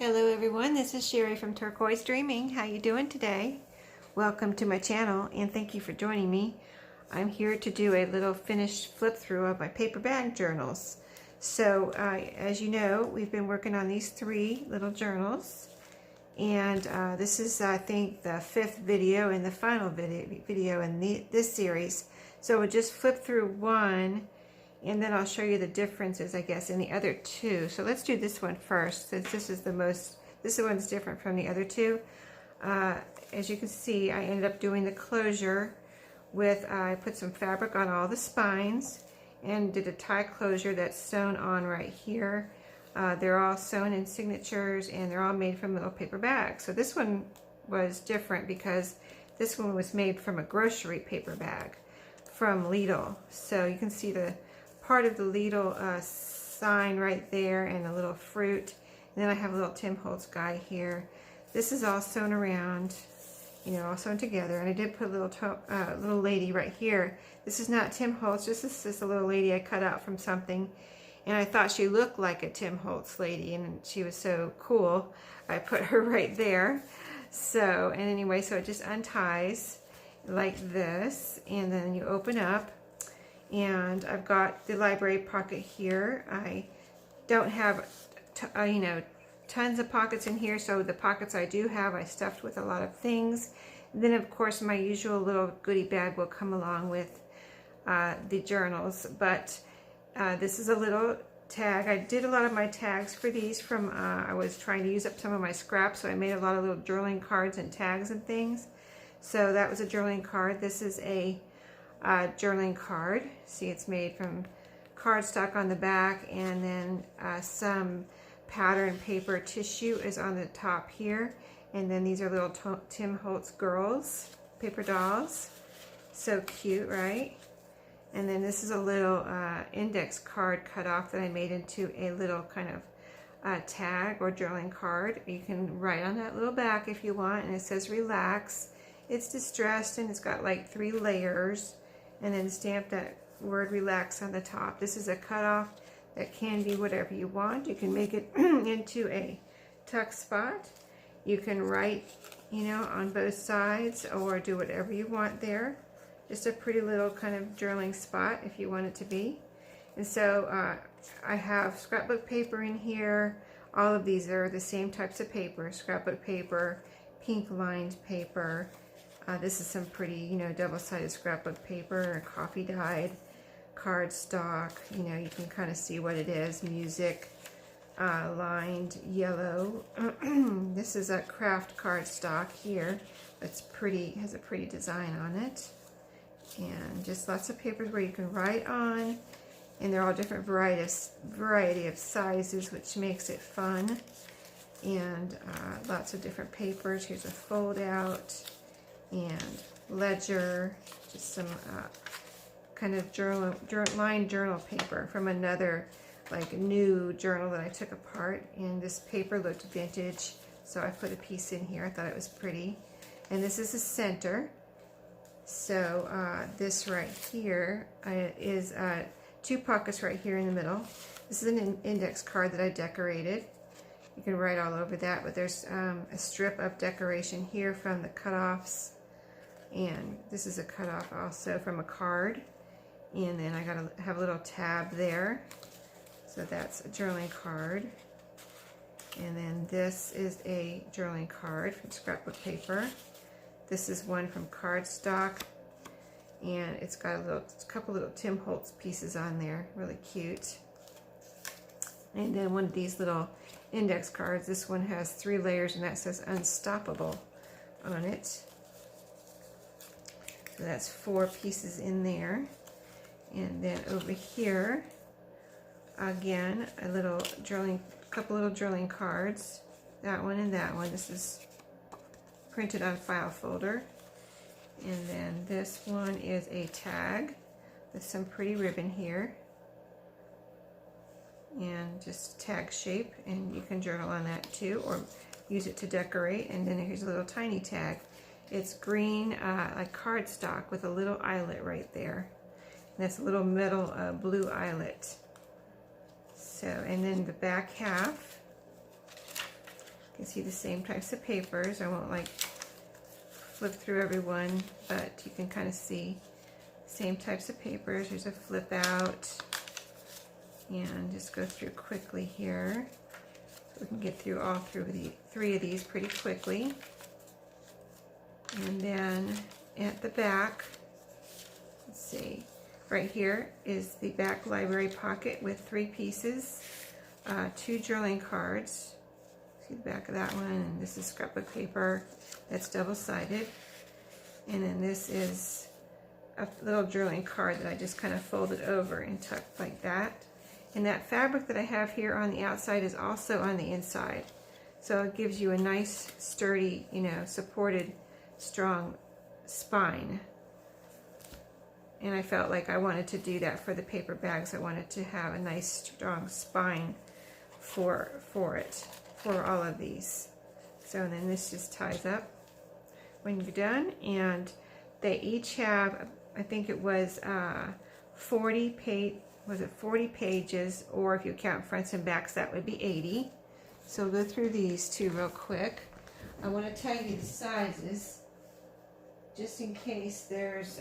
Hello everyone, this is Sherry from Turquoise Dreaming. How you doing today? Welcome to my channel and thank you for joining me. I'm here to do a little finished flip through of my paper bag journals. So as you know, we've been working on these 3 little journals, and this is I think the 5th video and the final video in this series. So we'll just flip through one and then I'll show you the differences, I guess, in the other 2. So let's do this one first, since this one's different from the other 2. As you can see, I ended up doing the closure with, I put some fabric on all the spines and did a tie closure that's sewn on right here. They're all sewn in signatures and they're all made from little paper bags. So this one was different because this one was made from a grocery paper bag from Lidl. So you can see the part of the Lidl sign right there and a little fruit. And then I have a little Tim Holtz guy here. This is all sewn around, you know, all sewn together. And I did put a little lady right here. This is not Tim Holtz. This is just a little lady I cut out from something. And I thought she looked like a Tim Holtz lady, and she was so cool. I put her right there. So, and anyway, so it just unties like this, and then you open up. And I've got the library pocket here. I don't have, you know, tons of pockets in here, so the pockets I do have, I stuffed with a lot of things. And then, of course, my usual little goodie bag will come along with the journals. But this is a little tag. I did a lot of my tags for these from, I was trying to use up some of my scraps, so I made a lot of little journaling cards and tags and things. So that was a journaling card. This is a journaling card. See, it's made from cardstock on the back, and then some pattern paper tissue is on the top here, and then these are little Tim Holtz girls paper dolls. So cute, right? And then this is a little index card cut off that I made into a little kind of tag or journaling card. You can write on that little back if you want, and it says relax. It's distressed and it's got like 3 layers, and then stamp that word relax on the top. This is a cutoff that can be whatever you want. You can make it into a tuck spot. You can write, you know, on both sides or do whatever you want there. Just a pretty little kind of journaling spot if you want it to be. And so I have scrapbook paper in here. All of these are the same types of paper: scrapbook paper, pink lined paper. This is some pretty, you know, double-sided scrapbook paper, coffee dyed cardstock. You know, you can kind of see what it is. Music, lined yellow. This is a craft cardstock here. It's pretty, has a pretty design on it. And just lots of papers where you can write on. And they're all different variety of sizes, which makes it fun. And lots of different papers. Here's a fold out. And ledger, just some kind of lined journal paper from another like new journal that I took apart, and this paper looked vintage, so I put a piece in here. I thought it was pretty. And this is the center. So this right here is 2 pockets right here in the middle. This is an index card that I decorated. You can write all over that, but there's a strip of decoration here from the cutoffs. And this is a cutoff also from a card. And then I gotta have a little tab there. So that's a journaling card. And then this is a journaling card from scrapbook paper. This is one from cardstock. And it's got a couple little Tim Holtz pieces on there. Really cute. And then one of these little index cards. This one has 3 layers, and that says unstoppable on it. So that's 4 pieces in there. And then over here, again, couple little journaling cards. That one and that one. This is printed on file folder. And then this one is a tag with some pretty ribbon here. And just tag shape, and you can journal on that too, or use it to decorate. And then here's a little tiny tag. It's green, like cardstock with a little eyelet right there. And that's a little metal blue eyelet. So, and then the back half You can see the same types of papers. I won't like flip through everyone, but you can kind of see same types of papers. There's a flip out, and just go through quickly here. So we can get through all through the 3 of these pretty quickly. And then at the back, let's see, right here is the back library pocket with 3 pieces, 2 journaling cards. See the back of that one, and this is scrapbook paper that's double-sided. And then this is a little journaling card that I just kind of folded over and tucked like that. And that fabric that I have here on the outside is also on the inside. So it gives you a nice, sturdy, you know, supported, strong spine. And I felt like I wanted to do that for the paper bags. I wanted to have a nice, strong spine for it, for all of these. So then this just ties up when you're done. And they each have, I think it was 40 pages, or if you count fronts and backs, that would be 80. So we'll go through these 2 real quick. I want to tell you the sizes, just in case there's,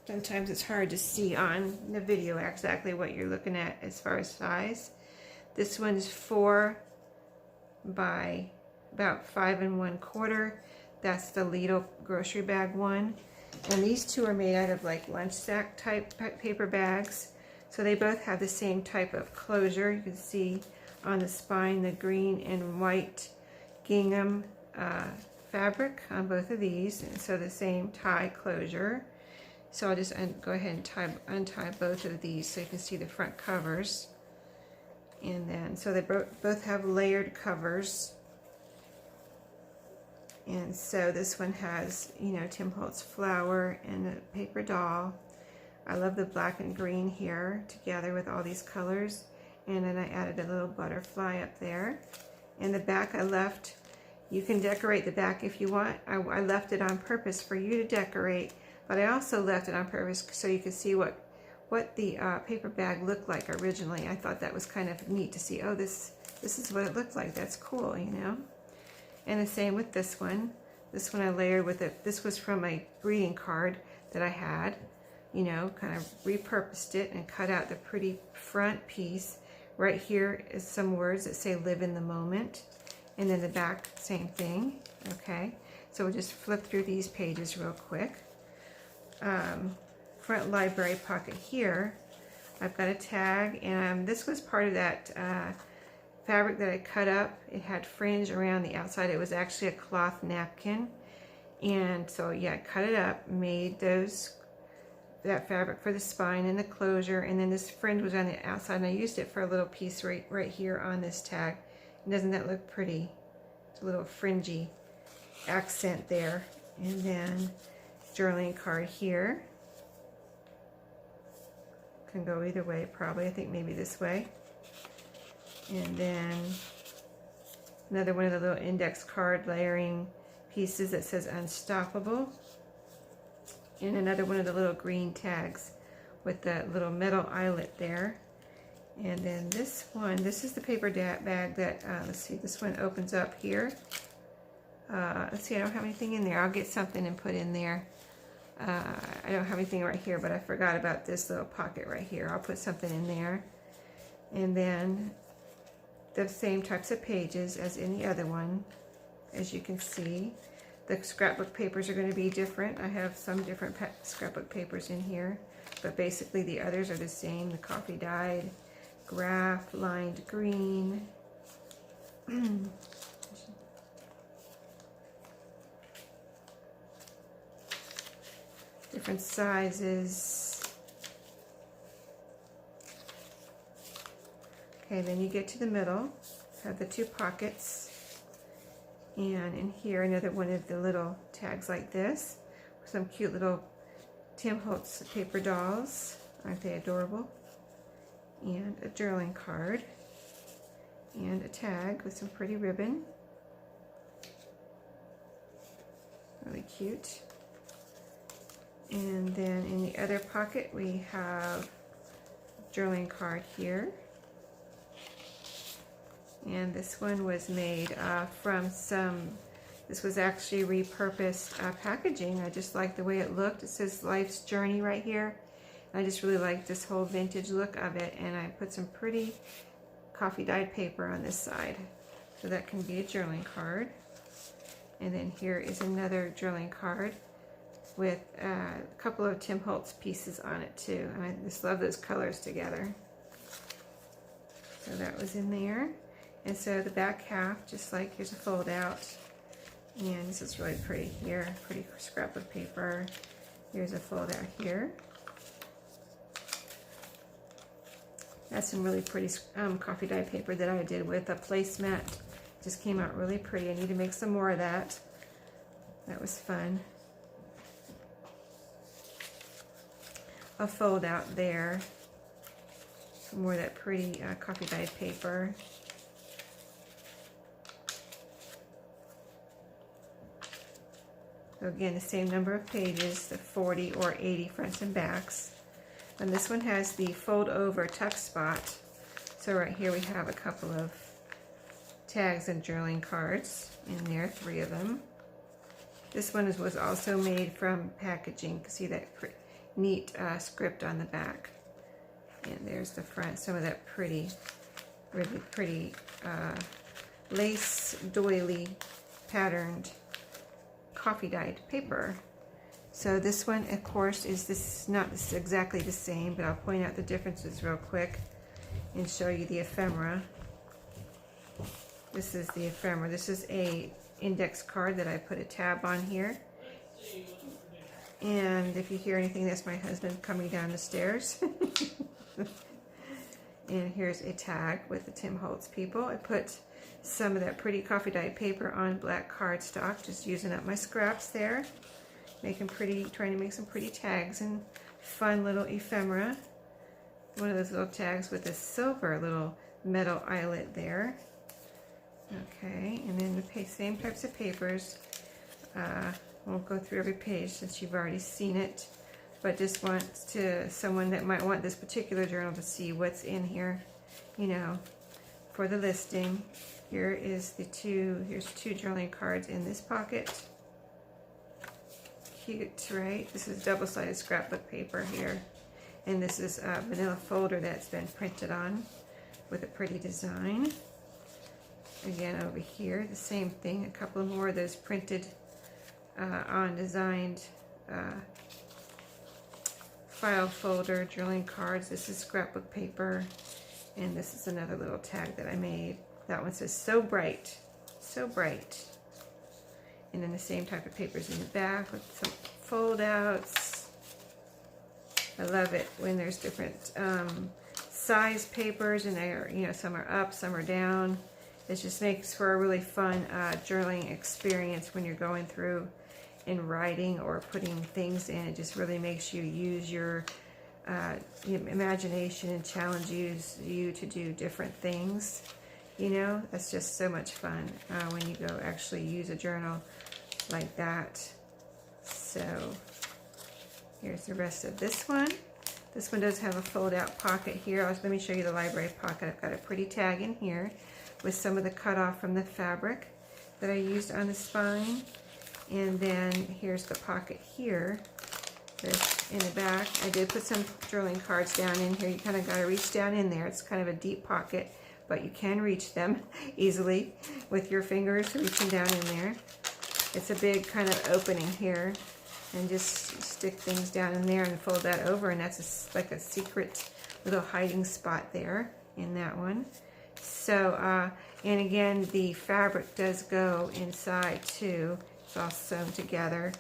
sometimes it's hard to see on the video exactly what you're looking at as far as size. This one's 4 by about 5 1/4. That's the Lidl grocery bag one. And these 2 are made out of like lunch sack type paper bags. So they both have the same type of closure. You can see on the spine the green and white gingham fabric on both of these. And so the same tie closure. So I'll just go ahead and untie both of these so you can see the front covers. And then, so they both have layered covers. And so this one has, you know, Tim Holtz flower and a paper doll. I love the black and green here together with all these colors. And then I added a little butterfly up there. And the back I left, you can decorate the back if you want. I left it on purpose for you to decorate, but I also left it on purpose so you could see what the paper bag looked like originally. I thought that was kind of neat to see, oh, this is what it looked like. That's cool, you know? And the same with this one. This one I layered with it. This was from a greeting card that I had, you know, kind of repurposed it and cut out the pretty front piece. Right here is some words that say live in the moment. And then the back, same thing, okay? So we'll just flip through these pages real quick. Front library pocket here, I've got a tag, and this was part of that fabric that I cut up. It had fringe around the outside. It was actually a cloth napkin. And so yeah, I cut it up, made that fabric for the spine and the closure, and then this fringe was on the outside, and I used it for a little piece right here on this tag. And doesn't that look pretty? It's a little fringy accent there. And then journaling card here. Can go either way probably. I think maybe this way. And then another one of the little index card layering pieces that says unstoppable. And another one of the little green tags with the little metal eyelet there. And then this one, this is the paper bag that, let's see, this one opens up here. Let's see, I don't have anything in there. I'll get something and put in there. I don't have anything right here, but I forgot about this little pocket right here. I'll put something in there. And then the same types of pages as in the other one, as you can see. The scrapbook papers are going to be different. I have some different scrapbook papers in here, but basically the others are the same. The coffee dyed, graph, lined green. Different sizes. Okay, then you get to the middle, have the 2 pockets. And in here, another one of the little tags like this. Some cute little Tim Holtz paper dolls. Aren't they adorable? And a journaling card. And a tag with some pretty ribbon. Really cute. And then in the other pocket, we have a journaling card here. And this one was made from this was actually repurposed packaging. I just like the way it looked. It says Life's Journey right here. I just really like this whole vintage look of it, and I put some pretty coffee dyed paper on this side. So that can be a journaling card. And then here is another journaling card with a couple of Tim Holtz pieces on it too. And I just love those colors together. So that was in there. And so the back half, just like here's a fold out. And this is really pretty here, pretty scrapbook paper. Here's a fold out here. That's some really pretty coffee dye paper that I did with a placemat. Just came out really pretty. I need to make some more of that. That was fun. A fold out there. Some more of that pretty coffee dyed paper. So again, the same number of pages, the 40 or 80 fronts and backs. And this one has the fold over tuck spot. So right here we have a couple of tags and journaling cards in there, 3 of them. This one was also made from packaging. You can see that neat script on the back. And there's the front, some of that pretty, really pretty lace doily patterned coffee dyed paper. So this one, of course, is not exactly the same, but I'll point out the differences real quick and show you the ephemera. This is the ephemera. This is a index card that I put a tab on here. And if you hear anything, that's my husband coming down the stairs. And here's a tag with the Tim Holtz people. I put some of that pretty coffee dyed paper on black cardstock, just using up my scraps there. Trying to make some pretty tags and fun little ephemera. One of those little tags with a silver little metal eyelet there. Okay, and then the same types of papers. Won't go through every page since you've already seen it, but just want someone that might want this particular journal to see what's in here, you know, for the listing. Here's two journaling cards in this pocket. Cute, right? This is double-sided scrapbook paper here, and this is a manila folder that's been printed on with a pretty design. Again, over here, the same thing, a couple more of those printed on designed file folder journaling cards. This is scrapbook paper, and this is another little tag that I made. That one says "So bright, so bright." And then the same type of papers in the back with some fold outs. I love it when there's different size papers, and they're, you know, some are up, some are down. It just makes for a really fun journaling experience when you're going through and writing or putting things in. It just really makes you use your imagination and challenges you to do different things. You know, that's just so much fun when you go actually use a journal like that. So here's the rest of this one. This one does have a fold out pocket here. Let me show you the library pocket. I've got a pretty tag in here with some of the cut off from the fabric that I used on the spine. And then here's the pocket here. There's in the back. I did put some journaling cards down in here. You kind of got to reach down in there. It's kind of a deep pocket, but you can reach them easily with your fingers reaching down in there. It's a big kind of opening here, and just stick things down in there and fold that over, and that's like a secret little hiding spot there in that one. So, and again, the fabric does go inside too. It's all sewn together.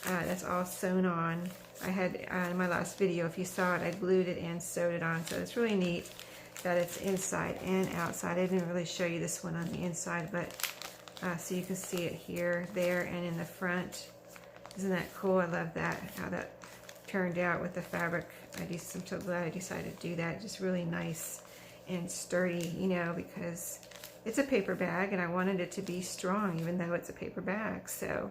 That's all sewn on. I had in my last video, if you saw it, I glued it and sewed it on. So it's really neat that it's inside and outside. I didn't really show you this one on the inside, but so you can see it here, there, and in the front. Isn't that cool? I love that, how that turned out with the fabric. I'm so glad I decided to do that. Just really nice and sturdy, you know, because it's a paper bag and I wanted it to be strong even though it's a paper bag. So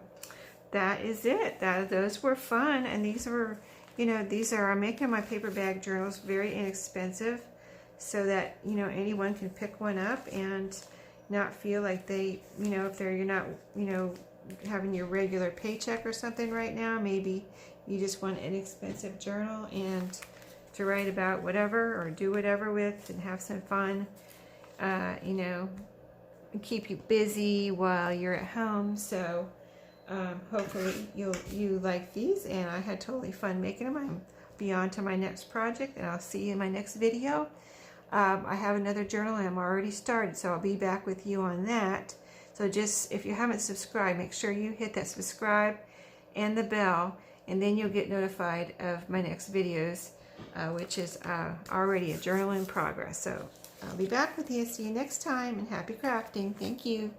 that is it. Those were fun, and these were, you know, I'm making my paper bag journals very inexpensive. so that, you know, anyone can pick one up and not feel like they, you know, if you're not, you know, having your regular paycheck or something right now, maybe you just want an inexpensive journal and to write about whatever or do whatever with and have some fun, you know, and keep you busy while you're at home. So hopefully you like these, and I had totally fun making them. I'm be on to my next project, and I'll see you in my next video. I have another journal I'm already started, so I'll be back with you on that. So just, if you haven't subscribed, make sure you hit that subscribe and the bell, and then you'll get notified of my next videos, which is already a journal in progress. So I'll be back with you. See you next time, and happy crafting. Thank you.